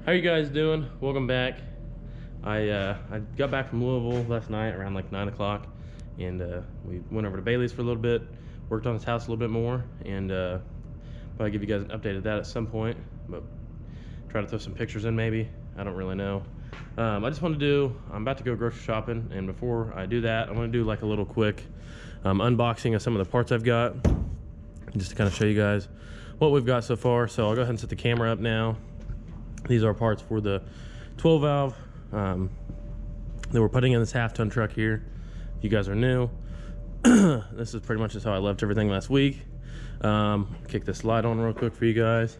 How you guys doing? Welcome back. I got back from Louisville last night around like 9 o'clock, and we went over to Bailey's for a little bit, worked on his house a little bit more, and probably give you guys an update of that at some point, but try to throw some pictures in maybe. I don't really know. I just want to do, I'm about to go grocery shopping, and before I do that, I want to do like a little quick unboxing of some of the parts I've got, just to kind of show you guys what we've got so far. So I'll go ahead and set the camera up now. These are parts for the 12 valve that we're putting in this half-ton truck here. If you guys are new, this is pretty much just how I left everything last week. Kick this light on real quick for you guys.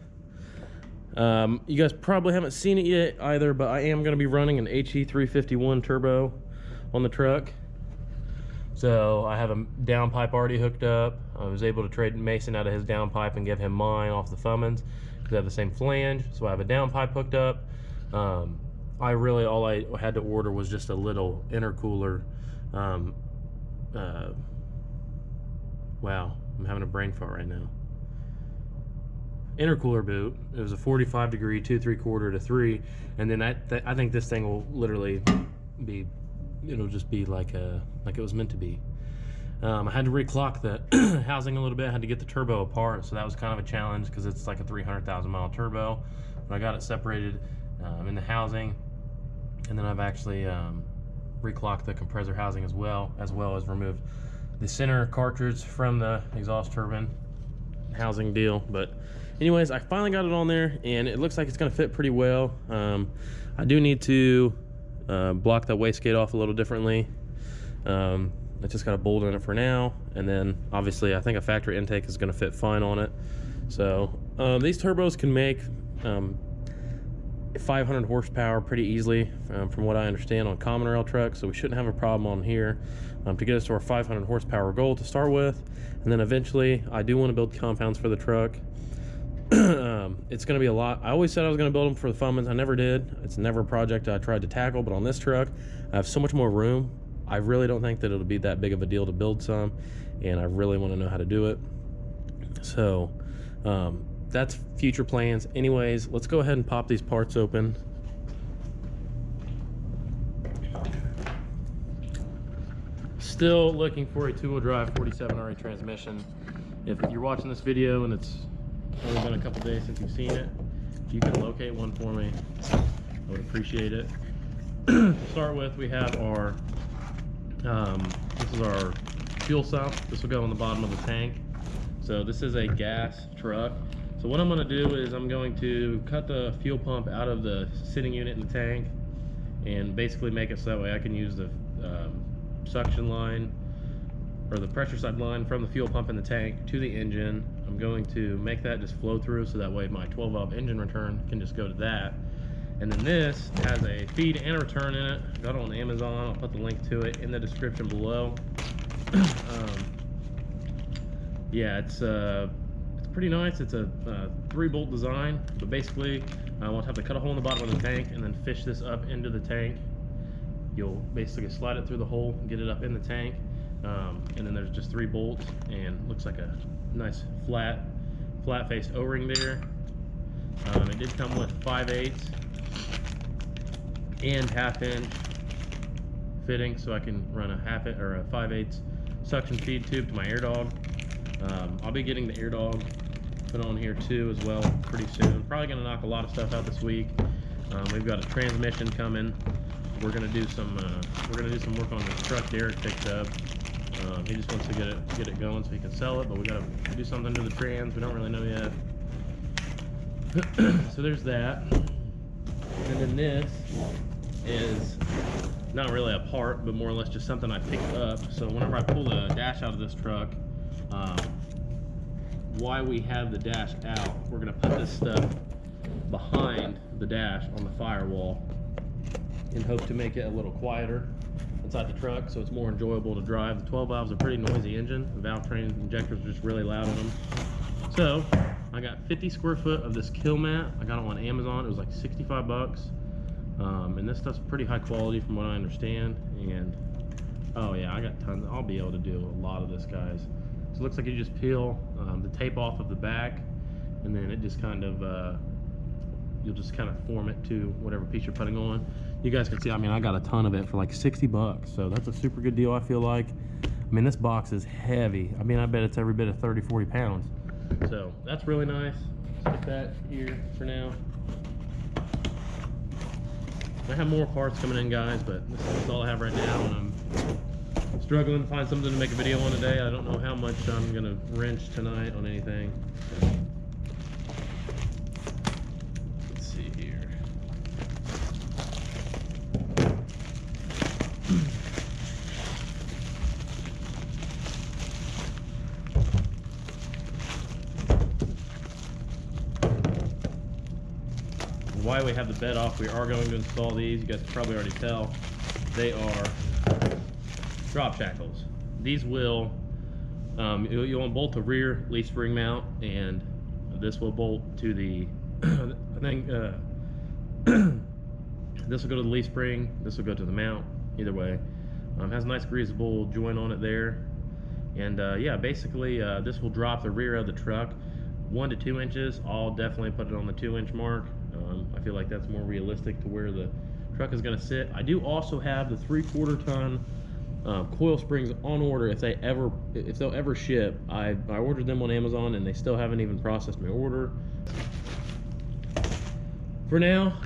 You guys probably haven't seen it yet either, but I am going to be running an HE351 turbo on the truck. So I have a downpipe already hooked up. I was able to trade Mason out of his downpipe and give him mine off the Fummins because they have the same flange. So I have a downpipe hooked up. All I had to order was just a little intercooler. Wow, I'm having a brain fart right now. Intercooler boot. It was a 45 degree 2 3/4 to 3, and then I think this thing will literally be, it'll just be like it was meant to be. I had to reclock the housing a little bit. I had to get the turbo apart, so that was kind of a challenge because it's like a 300,000 mile turbo. But I got it separated in the housing, and then I've actually reclocked the compressor housing as well as removed the center cartridge from the exhaust turbine housing deal. But anyways, I finally got it on there, and it looks like it's going to fit pretty well. I do need to block that wastegate off a little differently. I just got a bolt in it for now, and then obviously I think a factory intake is going to fit fine on it. So these turbos can make 500 horsepower pretty easily, from what I understand, on common rail trucks, so we shouldn't have a problem on here to get us to our 500 horsepower goal to start with. And then eventually I do want to build compounds for the truck. It's going to be a lot. I always said I was going to build them for the Fummins. I never did. It's never a project I tried to tackle, but on this truck I have so much more room. I really don't think that it'll be that big of a deal to build some, and I really want to know how to do it. So that's future plans. Anyways, let's go ahead and pop these parts open. Still looking for a 2-wheel drive 47RE transmission. If you're watching this video and it's only been a couple days since you've seen it, if you can locate one for me, I would appreciate it. To start with, we have our this is our fuel sump. This will go on the bottom of the tank. So this is a gas truck. So what I'm going to do is I'm going to cut the fuel pump out of the sitting unit in the tank and basically make it so that way I can use the suction line or the pressure side line from the fuel pump in the tank to the engine. I'm going to make that just flow through so that way my 12 valve engine return can just go to that. And then this has a feed and a return in it. Got it on Amazon. I'll put the link to it in the description below. Yeah, it's pretty nice. It's a 3-bolt design, but basically I won't have to cut a hole in the bottom of the tank and then fish this up into the tank. You'll basically slide it through the hole and get it up in the tank, and then there's just 3 bolts, and looks like a nice flat faced O-ring there. It did come with 5/8 and 1/2 inch fitting, so I can run a 5/8 suction feed tube to my air dog. I'll be getting the air dog put on here too as well pretty soon. Probably gonna knock a lot of stuff out this week. We've got a transmission coming. We're gonna do some work on this truck Derek picked up. He just wants to get it going so he can sell it, but we gotta do something to the trans. We don't really know yet. So there's that. And then this is not really a part, but more or less just something I picked up. So whenever I pull the dash out of this truck, why we have the dash out, we're gonna put this stuff behind the dash on the firewall and hope to make it a little quieter inside the truck so it's more enjoyable to drive. The 12 valves are a pretty noisy engine. The valve train injectors are just really loud on them. So I got 50 square foot of this kill mat. I got it on Amazon. It was like 65 bucks. And this stuff's pretty high quality from what I understand. And oh yeah, I got tons. I'll be able to do a lot of this, guys. So it looks like you just peel the tape off of the back, and then it just kind of you'll just kind of form it to whatever piece you're putting on. You guys can see, I mean, I got a ton of it for like 60 bucks. So that's a super good deal, I feel like. I mean, this box is heavy. I mean, I bet it's every bit of 30, 40 pounds. So that's really nice. Stick that here for now. I have more parts coming in, guys, but this is all I have right now, and I'm struggling to find something to make a video on today. I don't know how much I'm gonna wrench tonight on anything. Let's see here. While we have the bed off, we are going to install these. You guys can probably already tell. They are drop shackles. These will, you'll bolt the rear leaf spring mount, and this will bolt to the, I think, this will go to the leaf spring, this will go to the mount, either way. Has a nice greasable joint on it there. And yeah, basically this will drop the rear of the truck 1 to 2 inches. I'll definitely put it on the 2-inch mark. I feel like that's more realistic to where the truck is going to sit. I do also have the 3/4 ton coil springs on order if they'll ever ship. I ordered them on Amazon and they still haven't even processed my order. For now,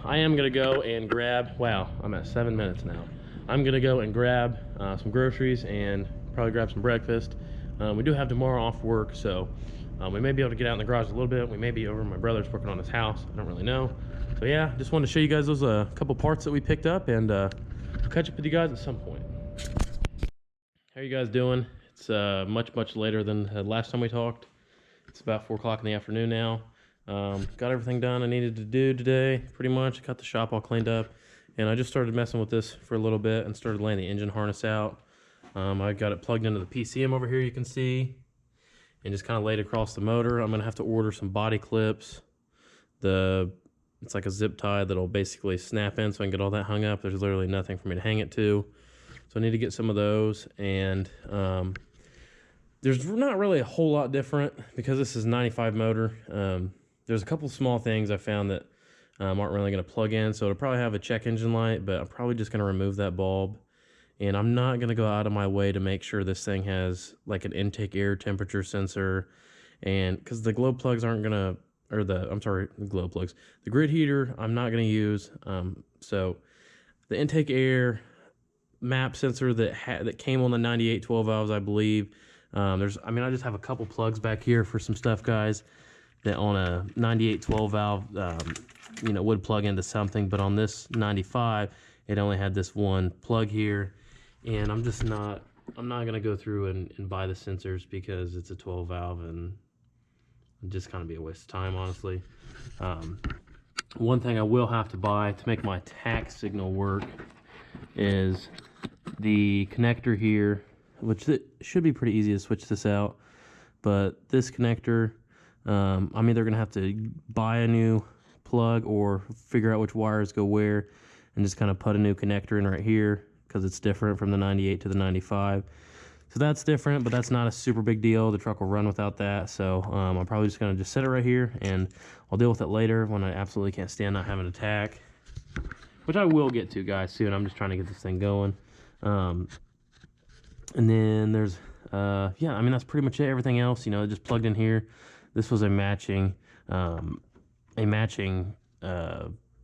I am going to go and grab, wow, I'm at 7 minutes now. I'm going to go and grab some groceries and probably grab some breakfast. We do have tomorrow off work, so we may be able to get out in the garage a little bit. We may be over at my brother's working on his house. I don't really know. So yeah, just wanted to show you guys those couple parts that we picked up, and I'll catch up with you guys at some point. How are you guys doing? It's much later than last time we talked. It's about 4 o'clock in the afternoon now. Got everything done I needed to do today, pretty much. Got the shop all cleaned up, and I just started messing with this for a little bit and started laying the engine harness out. I got it plugged into the PCM over here, you can see, and just kind of laid across the motor. I'm gonna have to order some body clips. It's like a zip tie that'll basically snap in so I can get all that hung up. There's literally nothing for me to hang it to. So I need to get some of those, and there's not really a whole lot different because this is 95 motor. There's a couple small things I found that aren't really gonna plug in. So it'll probably have a check engine light, but I'm probably just gonna remove that bulb. And I'm not going to go out of my way to make sure this thing has like an intake air temperature sensor, and because the glow plugs aren't going to, or the glow plugs, the grid heater I'm not going to use. So the intake air map sensor that came on the 98 12 valves, I believe. I just have a couple plugs back here for some stuff, guys, that on a 98 12 valve, would plug into something, but on this 95, it only had this one plug here. And I'm not gonna go through and buy the sensors because it's a 12 valve and it'd just kind of be a waste of time, honestly. One thing I will have to buy to make my tack signal work is the connector here, which it should be pretty easy to switch this out. But this connector, I'm either gonna have to buy a new plug or figure out which wires go where and just kind of put a new connector in right here, because it's different from the 98 to the 95. So that's different, but that's not a super big deal. The truck will run without that. So I'm probably just gonna set it right here, and I'll deal with it later when I absolutely can't stand not having a tack, which I will get to, guys, soon. I'm just trying to get this thing going. And then there's, yeah, I mean, that's pretty much it. Everything else, just plugged in here. This was a matching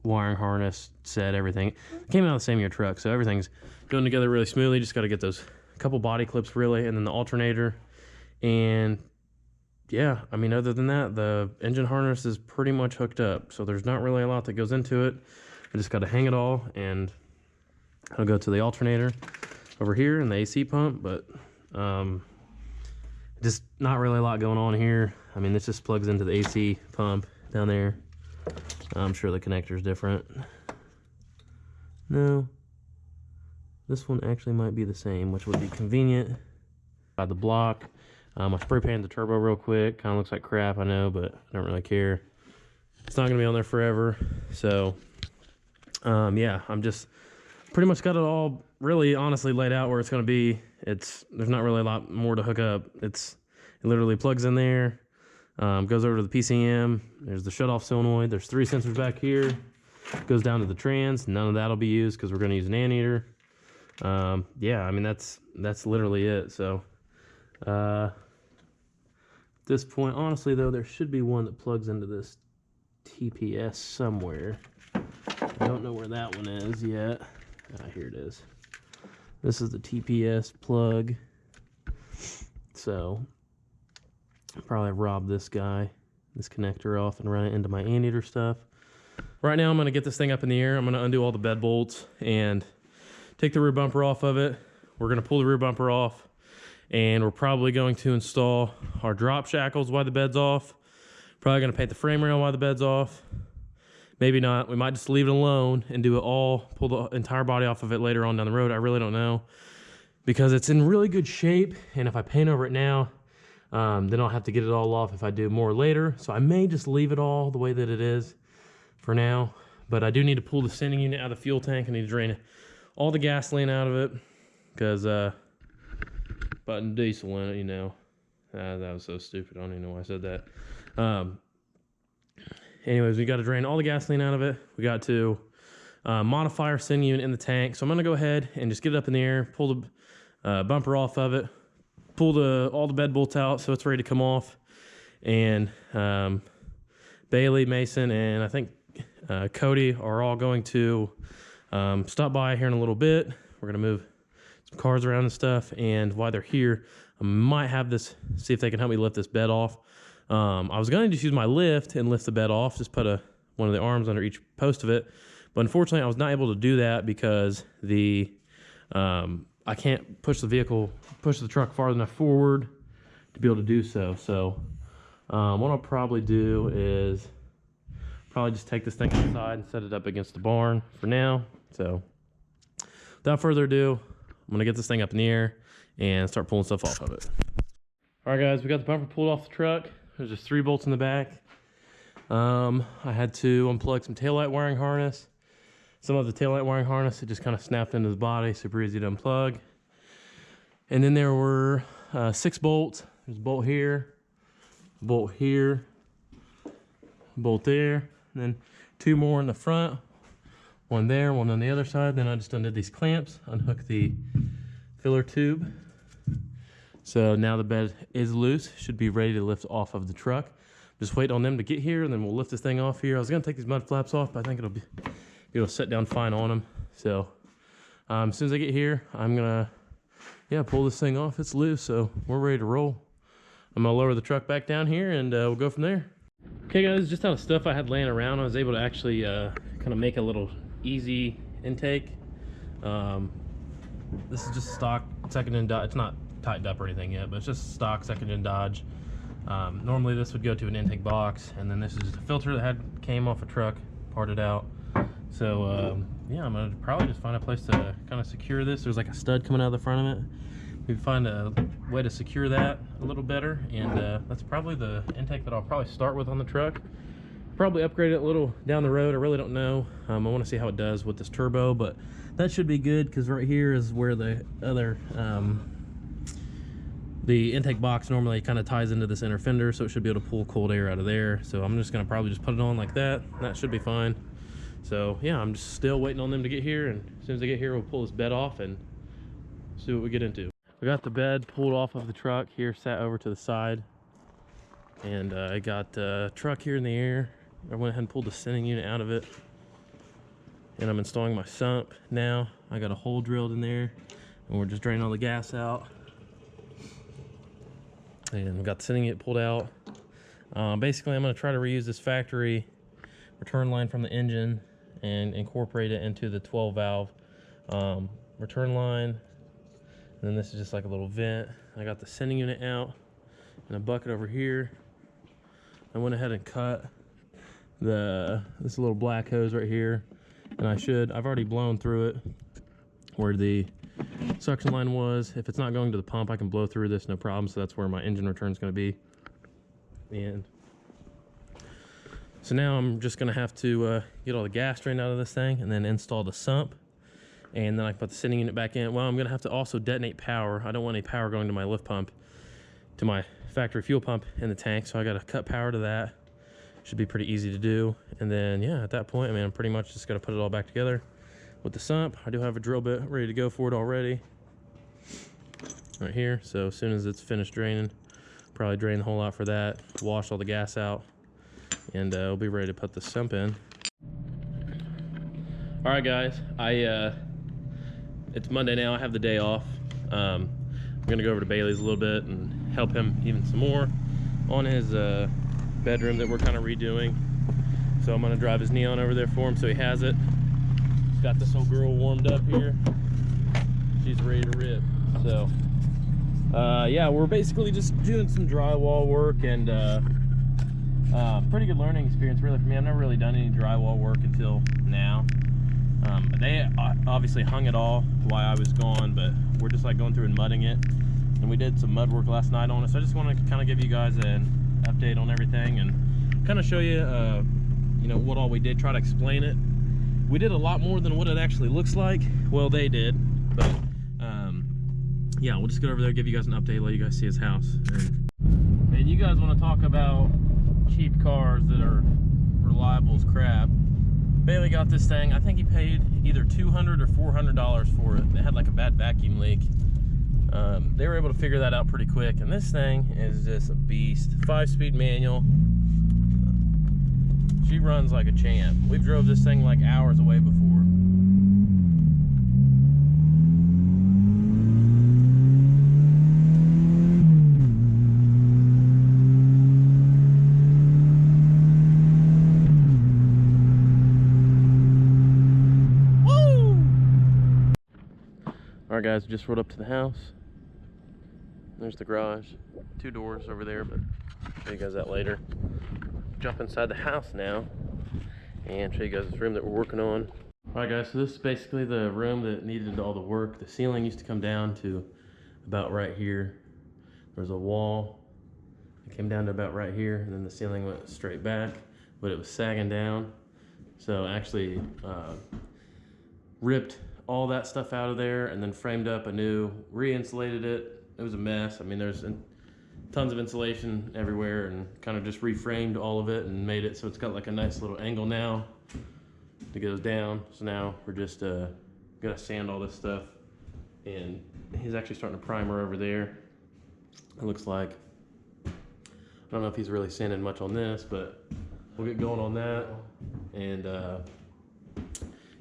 wiring harness set, everything. It came out of the same year truck, so everything's going together really smoothly. Just got to get those couple body clips, really, and then the alternator. And yeah, I mean, other than that, the engine harness is pretty much hooked up, so there's not really a lot that goes into it. I just got to hang it all, and I'll go to the alternator over here and the AC pump, but just not really a lot going on here. I mean, this just plugs into the AC pump down there. I'm sure the connector is different. No, this one actually might be the same, which would be convenient. By the block, I spray painted the turbo real quick. Kind of looks like crap, I know, but I don't really care. It's not gonna be on there forever. So yeah, I'm just pretty much got it all really honestly laid out where it's gonna be. There's not really a lot more to hook up. It literally plugs in there. Goes over to the PCM. There's the shutoff solenoid. There's 3 sensors back here. Goes down to the trans. None of that'll be used because we're going to use an anteater. Yeah, I mean that's literally it. So at this point, honestly though, there should be one that plugs into this TPS somewhere. I don't know where that one is yet. Here it is. This is the TPS plug. So I'll probably rob this connector off and run it into my anteater stuff. Right now I'm going to get this thing up in the air. I'm going to undo all the bed bolts and take the rear bumper off of it. We're going to pull the rear bumper off, and we're probably going to install our drop shackles while the bed's off. Probably going to paint the frame rail while the bed's off. Maybe not. We might just leave it alone and do it all, pull the entire body off of it later on down the road. I really don't know, because it's in really good shape, and if I paint over it now, then I'll have to get it all off if I do more later. So I may just leave it all the way that it is for now, but I do need to pull the sending unit out of the fuel tank. I need to drain all the gasoline out of it, because putting diesel in it, you know, that was so stupid. I don't even know why I said that. Anyways, we got to drain all the gasoline out of it. We got to modify our sending unit in the tank. So I'm going to go ahead and just get it up in the air, pull the bumper off of it, pull all the bed bolts out so it's ready to come off. And Bailey, Mason, and I think Cody are all going to stop by here in a little bit. We're going to move some cars around and stuff. And while they're here, I might have this, see if they can help me lift this bed off. I was going to just use my lift and lift the bed off, just put one of the arms under each post of it. But unfortunately, I was not able to do that because I can't push the truck far enough forward to be able to do so. So what I'll probably do is just take this thing outside and set it up against the barn for now. So without further ado, I'm going to get this thing up in the air and start pulling stuff off of it. All right, guys, we got the bumper pulled off the truck. There's just 3 bolts in the back. I had to unplug some taillight wiring harness. Some of the taillight wiring harness, it just kind of snapped into the body, super easy to unplug. And then there were 6 bolts. There's a bolt here, bolt there, and then 2 more in the front, one there, one on the other side. Then I just undid these clamps, unhooked the filler tube. So now the bed is loose, should be ready to lift off of the truck. Just wait on them to get here, and then we'll lift this thing off here. I was gonna take these mud flaps off, but I think it'll set down fine on them. So as soon as I get here, I'm gonna pull this thing off. It's loose, so we're ready to roll. I'm gonna lower the truck back down here, and we'll go from there. Okay, guys, just out of stuff I had laying around, I was able to actually kind of make a little easy intake. This is just stock second-gen Dodge. It's not tightened up or anything yet, but it's just stock second-gen Dodge. Normally this would go to an intake box, and then this is just a filter that came off a truck, parted out. So yeah, I'm gonna probably just find a place to kind of secure this. There's like a stud coming out of the front of it. We can find a way to secure that a little better, and that's probably the intake that I'll probably start with on the truck. Probably upgrade it a little down the road. I really don't know. I want to see how it does with this turbo, but that should be good, because right here is where the other the intake box normally kind of ties into this inner fender, so it should be able to pull cold air out of there. So I'm just gonna probably just put it on like that. That should be fine. So yeah, I'm just still waiting on them to get here, and as soon as they get here, we'll pull this bed off and see what we get into. We got the bed pulled off of the truck here, sat over to the side, and I got the truck here in the air. I went ahead and pulled the sending unit out of it, and I'm installing my sump now. I got a hole drilled in there, and we're just draining all the gas out. And we got the sending unit pulled out. Basically, I'm going to try to reuse this factory return line from the engine and incorporate it into the 12 valve return line. And then this is just like a little vent. I got the sending unit out and a bucket over here. I went ahead and cut this little black hose right here, and I've already blown through it where the suction line was. If it's not going to the pump, I can blow through this, no problem. So that's where my engine return is going to be. And so now I'm just going to have to get all the gas drained out of this thing, and then install the sump, and then I can put the sending unit back in. Well, I'm going to have to also detonate power. I don't want any power going to my lift pump, to my factory fuel pump in the tank, so I got to cut power to that. Should be pretty easy to do. And then yeah, at that point, I mean, I'm pretty much just got to put it all back together with the sump. I do have a drill bit ready to go for it already right here. So as soon as it's finished draining, probably drain the whole lot for that, wash all the gas out, and we'll be ready to put the sump in. All right, guys, it's Monday now. I have the day off. I'm gonna go over to Bailey's a little bit and help him even some more on his bedroom that we're kind of redoing. So I'm gonna drive his neon over there for him so he has it. He's got this old girl warmed up here. She's ready to rip. So yeah, we're basically just doing some drywall work, and pretty good learning experience really for me. I've never really done any drywall work until now. They obviously hung it all while I was gone, but we're just like going through and mudding it. And we did some mud work last night on it, so I just want to kind of give you guys an update on everything and kind of show you you know, what all we did, try to explain it. We did a lot more than what it actually looks like. Well, they did, but yeah, we'll just get over there, give you guys an update, let you guys see his house. And you guys want to talk about cheap cars that are reliable as crap. Bailey got this thing. I think he paid either $200 or $400 for it. It had like a bad vacuum leak. They were able to figure that out pretty quick, and this thing is just a beast. 5-speed manual. She runs like a champ. We've drove this thing like hours away before. Alright guys, we just rolled up to the house. There's the garage. 2 doors over there, but I'll show you guys that later. Jump inside the house now and show you guys this room that we're working on. Alright guys, so this is basically the room that needed all the work. The ceiling used to come down to about right here. There's a wall. It came down to about right here, and then the ceiling went straight back, but it was sagging down. So actually ripped all that stuff out of there and then framed up a new, re-insulated it. It was a mess. I mean, there's tons of insulation everywhere, and kind of just reframed all of it and made it so it's got like a nice little angle now that goes down. So now we're just gonna sand all this stuff, and he's actually starting a primer over there. It looks like, I don't know if he's really sanding much on this, but we'll get going on that. And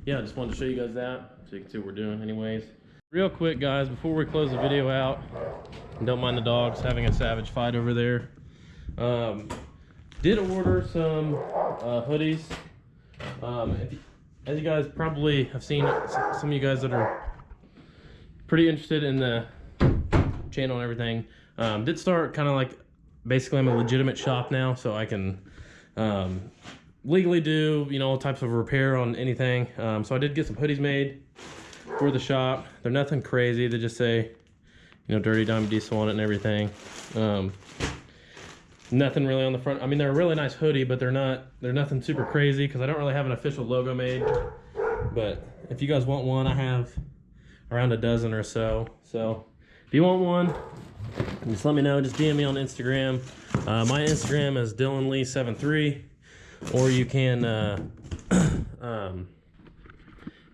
yeah, I just wanted to show you guys that so you can see what we're doing anyways. Real quick guys, before we close the video out, and don't mind the dogs having a savage fight over there. Did order some hoodies. As you guys probably have seen, some of you guys that are pretty interested in the channel and everything, did start kind of like, basically I'm a legitimate shop now, so I can legally do, you know, all types of repair on anything. So I did get some hoodies made for the shop. They're nothing crazy. They just say, you know, Dirty Diamond Diesel on it and everything. Nothing really on the front. I mean, they're a really nice hoodie, but they're nothing super crazy because I don't really have an official logo made. But if you guys want one, I have around a dozen or so. So if you want one, just let me know. Just DM me on Instagram. My Instagram is DylanLee73, or you can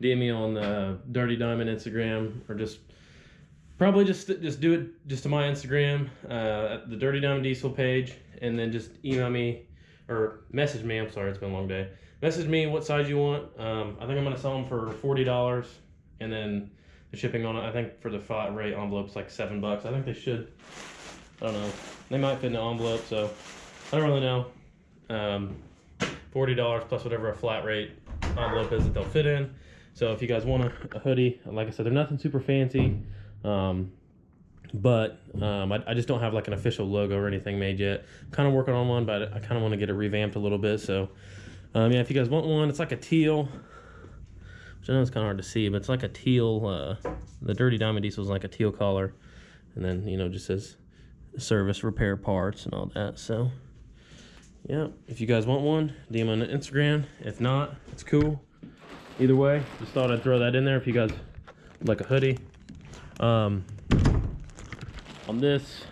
DM me on the Dirty Diamond Instagram, or just probably just do it just to my Instagram, at the Dirty Diamond Diesel page, and then just email me or message me. I'm sorry, it's been a long day. Message me what size you want. I think I'm gonna sell them for $40, and then the shipping on it, I think for the flat rate envelope's like $7. I think they should. I don't know. They might fit in the envelope, so I don't really know. $40 plus whatever a flat rate envelope is that they'll fit in. So if you guys want a hoodie, like I said, they're nothing super fancy, but I just don't have like an official logo or anything made yet. I'm kind of working on one, but I kind of want to get it revamped a little bit. So yeah, if you guys want one, it's like a teal, which I know it's kind of hard to see, but it's like a teal. The Dirty Diamond Diesel is like a teal color, and then, you know, just says service, repair parts, and all that. So yeah, if you guys want one, DM on Instagram. If not, it's cool. Either way, just thought I'd throw that in there if you guys would like a hoodie. On this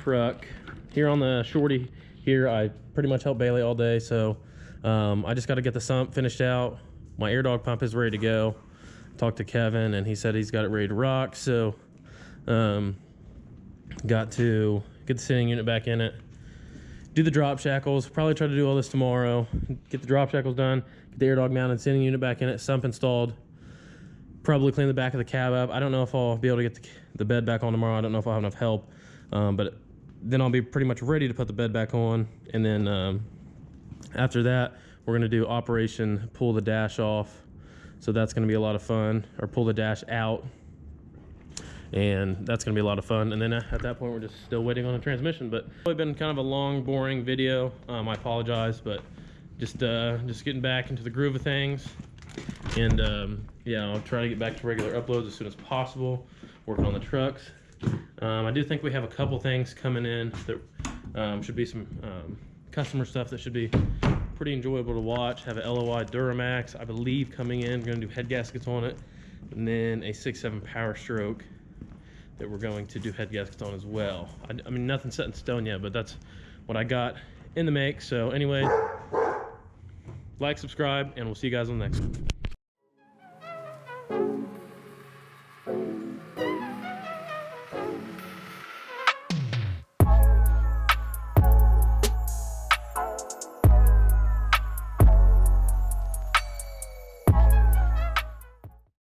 truck. Here on the Shorty here, I pretty much help Bailey all day, so I just got to get the sump finished out. My air dog pump is ready to go. Talked to Kevin and he said he's got it ready to rock, so got to get the sitting unit back in it, do the drop shackles, probably try to do all this tomorrow, get the drop shackles done, get the air dog mounted, sitting unit back in it, sump installed, probably clean the back of the cab up. I don't know if I'll be able to get the bed back on tomorrow. I don't know if I'll have enough help, but then I'll be pretty much ready to put the bed back on. And then after that, we're gonna do operation pull the dash off. So that's gonna be a lot of fun, or pull the dash out. And that's gonna be a lot of fun. And then at that point, we're just still waiting on a transmission. But it's been kind of a long, boring video. I apologize, but just getting back into the groove of things. And yeah, I'll try to get back to regular uploads as soon as possible, working on the trucks. I do think we have a couple things coming in that should be some customer stuff that should be pretty enjoyable to watch. Have an LOI Duramax, I believe, coming in. We're gonna do head gaskets on it, and then a 6.7 Power Stroke that we're going to do head gaskets on as well. I mean, nothing's set in stone yet, but that's what I got in the make. So anyway, like, subscribe, and we'll see you guys on the next one.